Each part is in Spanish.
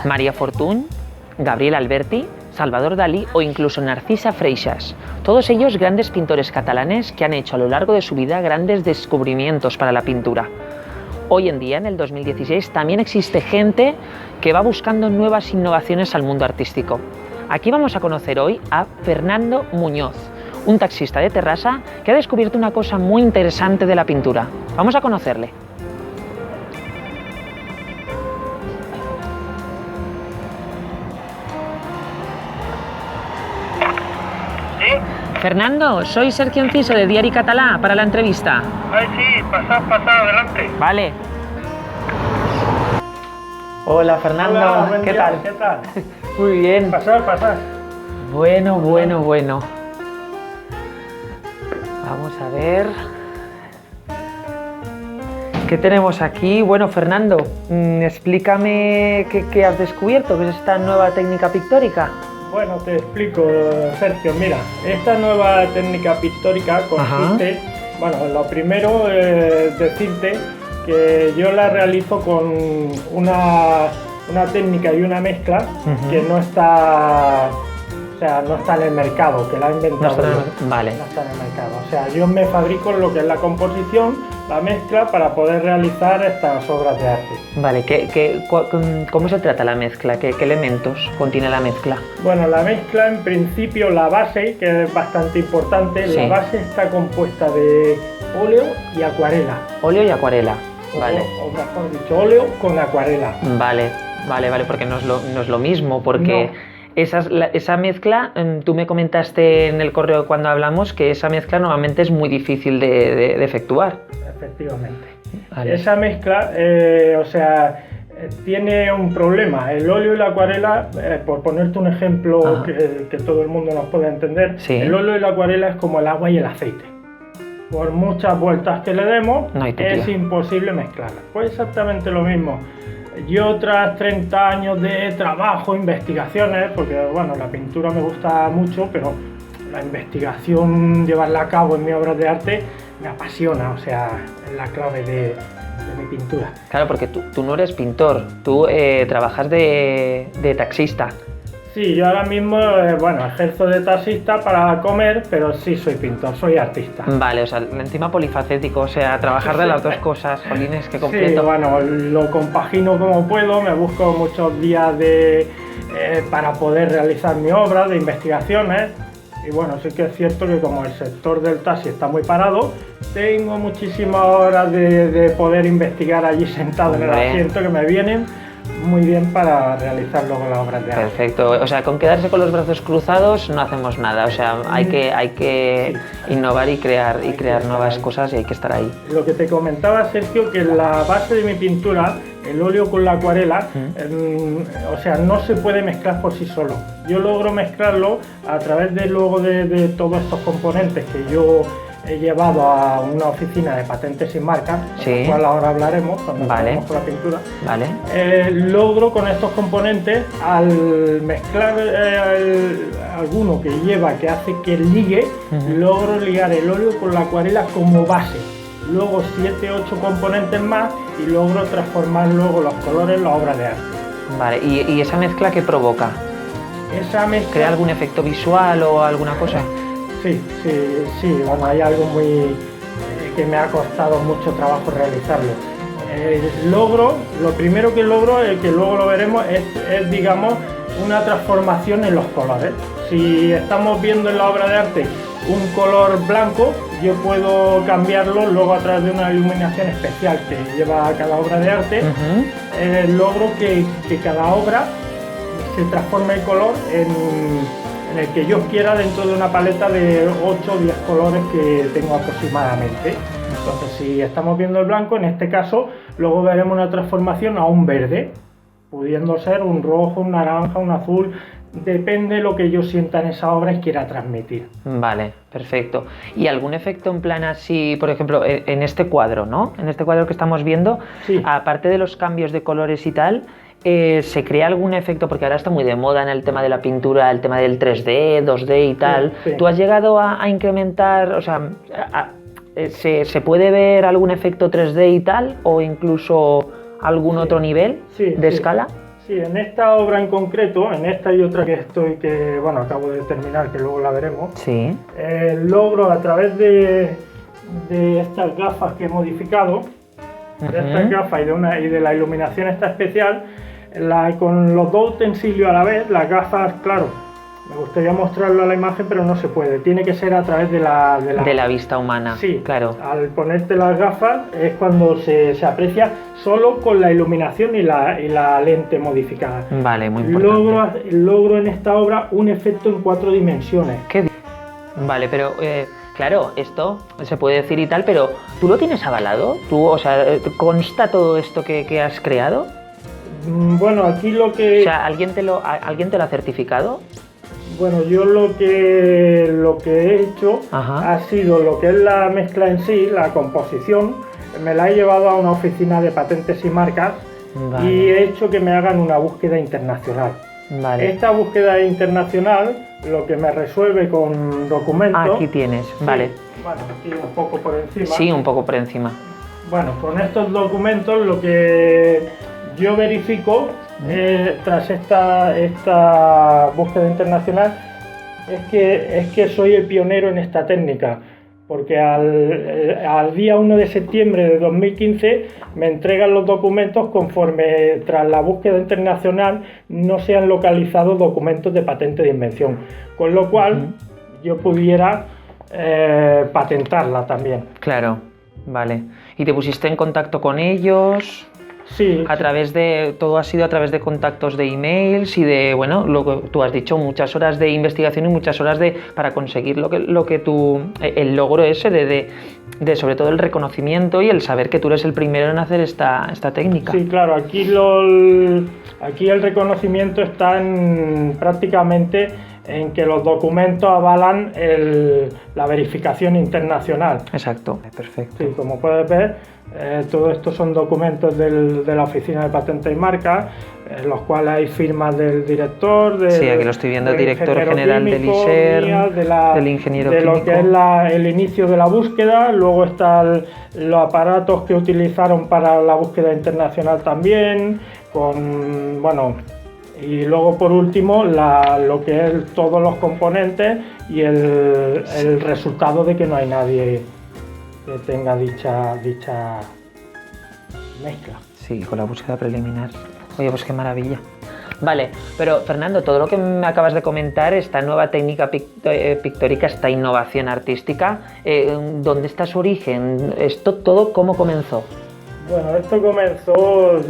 María Fortuny, Gabriel Alberti, Salvador Dalí o incluso Narcisa Freixas. Todos ellos grandes pintores catalanes que han hecho a lo largo de su vida grandes descubrimientos para la pintura. Hoy en día, en el 2016, también existe gente que va buscando nuevas innovaciones al mundo artístico. Aquí vamos a conocer hoy a Fernando Muñoz, un taxista de Terrassa que ha descubierto una cosa muy interesante de la pintura. Vamos a conocerle. Fernando, soy Sergio Enciso de Diari Català para la entrevista. Ay, sí, pasad, adelante. Vale. Hola, Fernando. Hola, buen ¿Qué día, tal? ¿Qué tal? Muy bien. Pasad. Bueno. Vamos a ver. ¿Qué tenemos aquí? Bueno, Fernando, explícame qué has descubierto, qué es esta nueva técnica pictórica. Bueno, te explico, Sergio. Mira, esta nueva técnica pictórica consiste, bueno, lo primero es decirte que yo la realizo con una técnica y una mezcla que no está, o sea, no está en el mercado, que la he inventado yo. Vale. No está en el mercado. O sea, yo me fabrico lo que es la composición, la mezcla para poder realizar estas obras de arte. Vale, ¿cómo se trata la mezcla? ¿Qué elementos contiene la mezcla? Bueno, la mezcla, en principio, la base, que es bastante importante, Sí. La base está compuesta de óleo y acuarela. Óleo y acuarela. Vale. O mejor dicho, óleo con acuarela. Vale, porque no es lo mismo, porque esa mezcla, tú me comentaste en el correo cuando hablamos que esa mezcla normalmente es muy difícil de efectuar. Efectivamente. Vale. Esa mezcla, tiene un problema. El óleo y la acuarela, por ponerte un ejemplo que todo el mundo nos pueda entender, Sí. El óleo y la acuarela es como el agua y el aceite. Por muchas vueltas que le demos, es imposible mezclarlas. Pues exactamente lo mismo. Yo, tras 30 años de trabajo, investigaciones, porque bueno, la pintura me gusta mucho, pero la investigación, llevarla a cabo en mis obras de arte, me apasiona, o sea, es la clave de mi pintura. Claro, porque tú no eres pintor, tú trabajas de taxista. Sí, yo ahora mismo, ejerzo de taxista para comer, pero sí soy pintor, soy artista. Vale, o sea, encima polifacético, o sea, trabajar de las dos cosas, jolines, qué completo. Sí, bueno, lo compagino como puedo, me busco muchos días para poder realizar mi obra de investigaciones. Y bueno, sí que es cierto que como el sector del taxi está muy parado, tengo muchísimas horas de poder investigar allí sentado en el asiento que me vienen muy bien para realizar luego las obras de arte. Perfecto, o sea, con quedarse con los brazos cruzados no hacemos nada, o sea, hay que innovar y crear nuevas cosas y hay que estar ahí. Lo que te comentaba, Sergio, que la base de mi pintura, el óleo con la acuarela, no se puede mezclar por sí solo. Yo logro mezclarlo a través de todos estos componentes que yo he llevado a una oficina de patentes sin marca, de la cual ahora hablaremos cuando hablemos con la pintura. Vale. Logro con estos componentes, al mezclar alguno que hace que ligue, logro ligar el óleo con la acuarela como base. Luego 7, 8 componentes más y logro transformar luego los colores en la obra de arte. Vale, ¿y esa mezcla qué provoca? Esa mezcla... ¿Crea algún efecto visual o alguna cosa? Sí, bueno, hay algo que me ha costado mucho trabajo realizarlo. Lo primero que logro, que luego lo veremos, es digamos, una transformación en los colores. Si estamos viendo en la obra de arte un color blanco, yo puedo cambiarlo luego a través de una iluminación especial que lleva cada obra de arte. Logro que cada obra se transforme el color en el que yo quiera dentro de una paleta de 8 o 10 colores que tengo aproximadamente. Entonces, si estamos viendo el blanco, en este caso, luego veremos una transformación a un verde, pudiendo ser un rojo, un naranja, un azul, depende de lo que yo sienta en esa obra y quiera transmitir. Vale, perfecto. ¿Y algún efecto en plan así, por ejemplo, en este cuadro, ¿no? En este cuadro que estamos viendo, aparte de los cambios de colores y tal, ¿se crea algún efecto? Porque ahora está muy de moda en el tema de la pintura, el tema del 3D, 2D y tal. ¿Tú has llegado a incrementar, o sea, ¿se puede ver algún efecto 3D y tal? ¿O incluso algún otro nivel de escala? Sí, en esta obra en concreto, en esta y otra bueno, acabo de terminar, que luego la veremos, Sí. logro a través de estas gafas que he modificado, de estas gafas y de la iluminación esta especial, con los dos utensilios a la vez, las gafas, claro, me gustaría mostrarlo a la imagen, pero no se puede, tiene que ser a través de la vista humana. Sí, claro. Al ponerte las gafas es cuando se aprecia solo con la iluminación y la lente modificada. Vale, muy importante. Logro en esta obra un efecto en 4 dimensiones. Vale, pero claro, esto se puede decir y tal, pero ¿tú lo tienes avalado? O sea, ¿consta todo esto que has creado? Bueno, aquí lo que... O sea, ¿alguien te lo ha certificado? Bueno, yo lo que he hecho ha sido lo que es la mezcla en sí, la composición, me la he llevado a una oficina de patentes y marcas. Vale. Y he hecho que me hagan una búsqueda internacional. Vale. Esta búsqueda internacional lo que me resuelve con documentos... Aquí tienes, sí. Vale. Bueno, aquí un poco por encima. Sí, un poco por encima. Bueno, con estos documentos lo que yo verifico tras esta búsqueda internacional es que soy el pionero en esta técnica, porque al día 1 de septiembre de 2015 me entregan los documentos conforme tras la búsqueda internacional no se han localizado documentos de patente de invención, con lo cual yo pudiera patentarla también. Claro, vale. ¿Y te pusiste en contacto con ellos? Sí. Todo ha sido a través de contactos de emails y de, bueno, lo que tú has dicho, muchas horas de investigación y muchas horas para conseguir el logro ese de sobre todo el reconocimiento y el saber que tú eres el primero en hacer esta técnica. Sí, claro, aquí el reconocimiento está prácticamente en que los documentos avalan la verificación internacional. Exacto, perfecto. Sí, como puedes ver, todo esto son documentos de la Oficina de Patentes y Marcas, en los cuales hay firmas del director, sí, aquí lo estoy viendo, el director general del ISER, del ingeniero químico. De lo que es el inicio de la búsqueda, luego están los aparatos que utilizaron para la búsqueda internacional también, y luego por último lo que es todos los componentes y el resultado de que no hay nadie que tenga dicha mezcla. Sí, con la búsqueda preliminar. Oye, pues qué maravilla. Vale, pero Fernando, todo lo que me acabas de comentar, esta nueva técnica pictórica, esta innovación artística, ¿dónde está su origen? ¿Esto todo cómo comenzó? Bueno, esto comenzó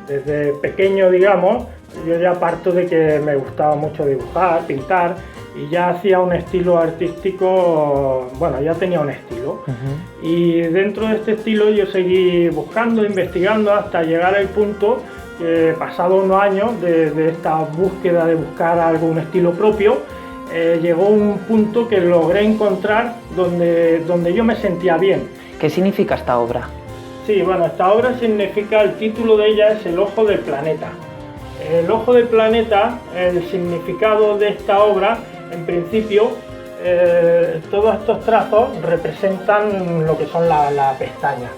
desde pequeño, digamos. Yo ya parto de que me gustaba mucho dibujar, pintar, y ya hacía un estilo artístico, ya tenía un estilo. Y dentro de este estilo yo seguí buscando, investigando, hasta llegar al punto que, pasado unos años de esta búsqueda de buscar algún estilo propio, llegó un punto que logré encontrar donde yo me sentía bien. ¿Qué significa esta obra? Sí, bueno, esta obra significa, el título de ella es El Ojo del Planeta. El Ojo del Planeta, el significado de esta obra, en principio, todos estos trazos representan lo que son la pestaña.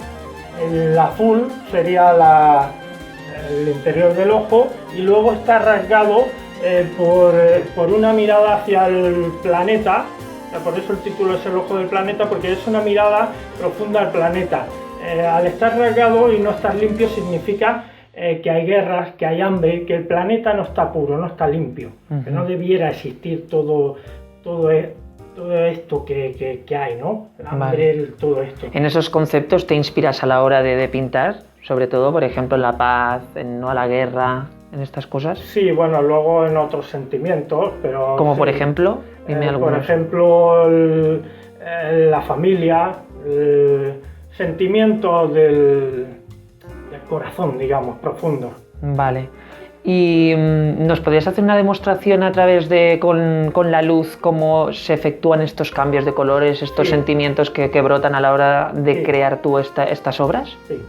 El azul sería el interior del ojo, y luego está rasgado por una mirada hacia el planeta. Por eso el título es El Ojo del Planeta, porque es una mirada profunda al planeta. Al estar rasgado y no estar limpio significa que hay guerras, que hay hambre, que el planeta no está puro, no está limpio, que no debiera existir todo esto que hay, ¿no? El hambre, todo esto. ¿En esos conceptos te inspiras a la hora de pintar? Sobre todo, por ejemplo, en la paz, no a la guerra, en estas cosas. Sí, bueno, luego en otros sentimientos, pero... ¿Como sí. Por ejemplo? Dime algunos. Por ejemplo, la familia, sentimientos del corazón, digamos, profundo. Vale. ¿Y nos podrías hacer una demostración a través con la luz, cómo se efectúan estos cambios de colores, estos sentimientos que brotan a la hora de crear tú estas obras? Sí.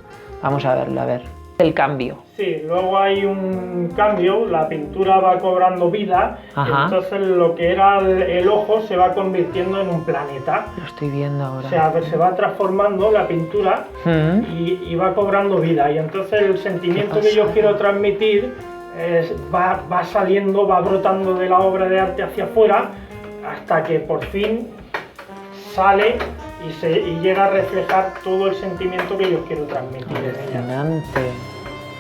Vamos a verlo, a ver. El cambio. Sí, luego hay un cambio, la pintura va cobrando vida, Ajá. entonces lo que era el ojo se va convirtiendo en un planeta. Lo estoy viendo ahora. O sea, se va transformando la pintura Mm. y va cobrando vida. Y entonces el sentimiento que yo quiero transmitir va saliendo, va brotando de la obra de arte hacia afuera hasta que por fin sale y llega a reflejar todo el sentimiento que yo quiero transmitir en ella. Impresionante.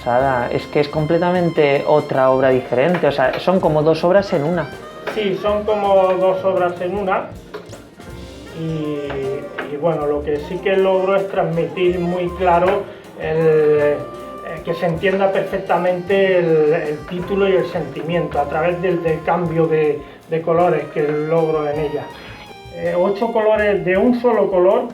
Sada, es que es completamente otra obra diferente, o sea, son como dos obras en una. Sí, son como dos obras en una. Y bueno, lo que sí que logro es transmitir muy claro que se entienda perfectamente el título y el sentimiento a través del cambio de colores que logro en ella. 8 colores de un solo color,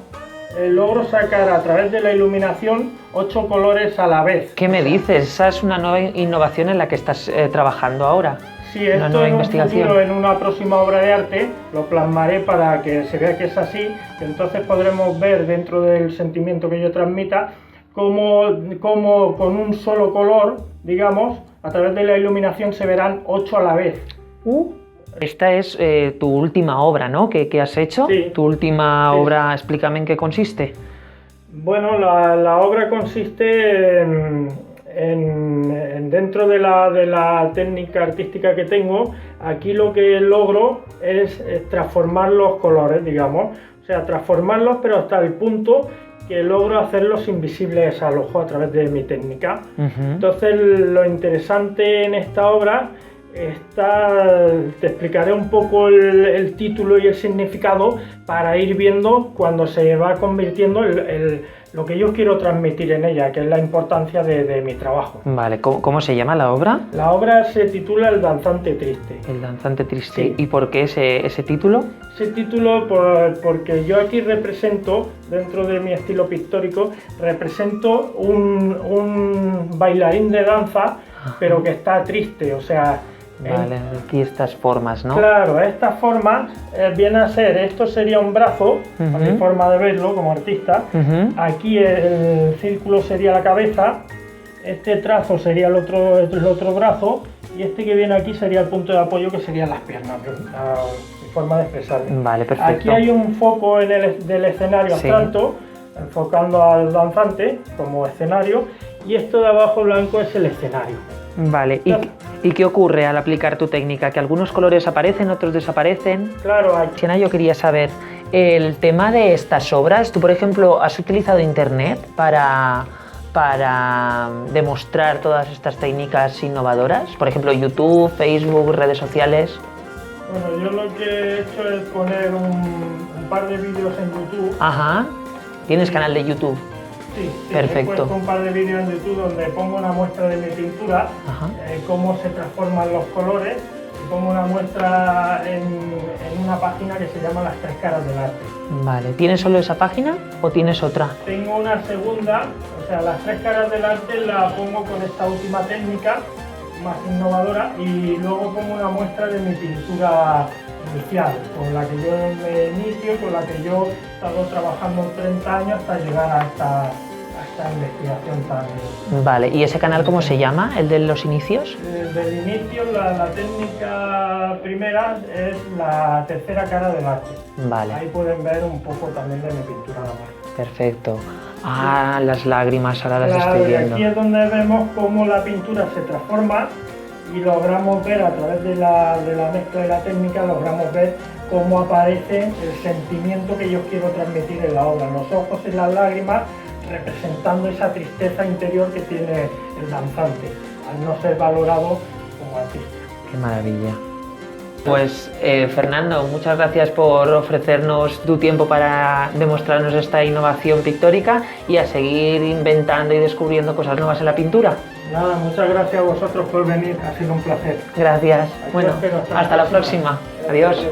logro sacar a través de la iluminación 8 colores a la vez. ¿Qué me dices? Esa es una nueva innovación en la que estás trabajando ahora. Sí, Una esto nueva en un investigación. futuro, en una próxima obra de arte, lo plasmaré para que se vea que es así, que entonces podremos ver dentro del sentimiento que yo transmita cómo con un solo color, digamos, a través de la iluminación se verán 8 a la vez. Esta es tu última obra, ¿no? ¿Qué has hecho? Sí. Tu última Sí. obra, explícame en qué consiste. Bueno, la obra consiste dentro de la técnica artística que tengo, aquí lo que logro es transformar los colores, digamos, o sea, transformarlos pero hasta el punto que logro hacerlos invisibles al ojo a través de mi técnica. Entonces lo interesante en esta obra te explicaré un poco el título y el significado para ir viendo cuando se va convirtiendo lo que yo quiero transmitir en ella, que es la importancia de mi trabajo. Vale, ¿cómo se llama la obra? La obra se titula El danzante triste. El danzante triste. Sí. ¿Y por qué ese título? Ese título porque yo aquí represento, dentro de mi estilo pictórico, represento un bailarín de danza, pero que está triste, o sea... Vale, aquí estas formas, ¿no? Claro, estas formas viene a ser, esto sería un brazo, a mi forma de verlo como artista, aquí el círculo sería la cabeza, este trazo sería el otro brazo y este que viene aquí sería el punto de apoyo que serían las piernas, mi forma de expresarme. Vale, perfecto. Aquí hay un foco del escenario Sí. abstracto, enfocando al danzante como escenario, y esto de abajo blanco es el escenario. Vale, ¿y qué ocurre al aplicar tu técnica? ¿Que algunos colores aparecen, otros desaparecen? Claro, aquí. Siena, yo quería saber, el tema de estas obras, tú por ejemplo has utilizado internet para demostrar todas estas técnicas innovadoras, por ejemplo YouTube, Facebook, redes sociales. Bueno, yo lo que he hecho es poner un par de vídeos en YouTube. Ajá, ¿tienes canal de YouTube? Sí, Perfecto. he puesto un par de vídeos en YouTube donde pongo una muestra de mi pintura, Ajá. Cómo se transforman los colores, y pongo una muestra en una página que se llama Las Tres Caras del Arte. Vale, ¿tienes solo esa página o tienes otra? Tengo una segunda, o sea, Las Tres Caras del Arte la pongo con esta última técnica, más innovadora, y luego pongo una muestra de mi pintura inicial, con la que yo me inicio, con la que yo he estado trabajando 30 años hasta llegar a esta investigación tan... Vale, ¿y ese canal cómo se llama, el de los inicios? Desde el inicio, la técnica primera es la tercera cara del arte. Vale. Ahí pueden ver un poco también de mi pintura nada más. Perfecto. Ah, las lágrimas, ahora las Claro, estoy y viendo. aquí es donde vemos cómo la pintura se transforma y logramos ver a través de la mezcla y la técnica, logramos ver cómo aparece el sentimiento que yo quiero transmitir en la obra, los ojos y las lágrimas representando esa tristeza interior que tiene el danzante, al no ser valorado como artista. Qué maravilla. Pues Fernando, muchas gracias por ofrecernos tu tiempo para demostrarnos esta innovación pictórica y a seguir inventando y descubriendo cosas nuevas en la pintura. Nada, muchas gracias a vosotros por venir, ha sido un placer. Gracias. Aquí Bueno, os espero hasta la próxima. Adiós.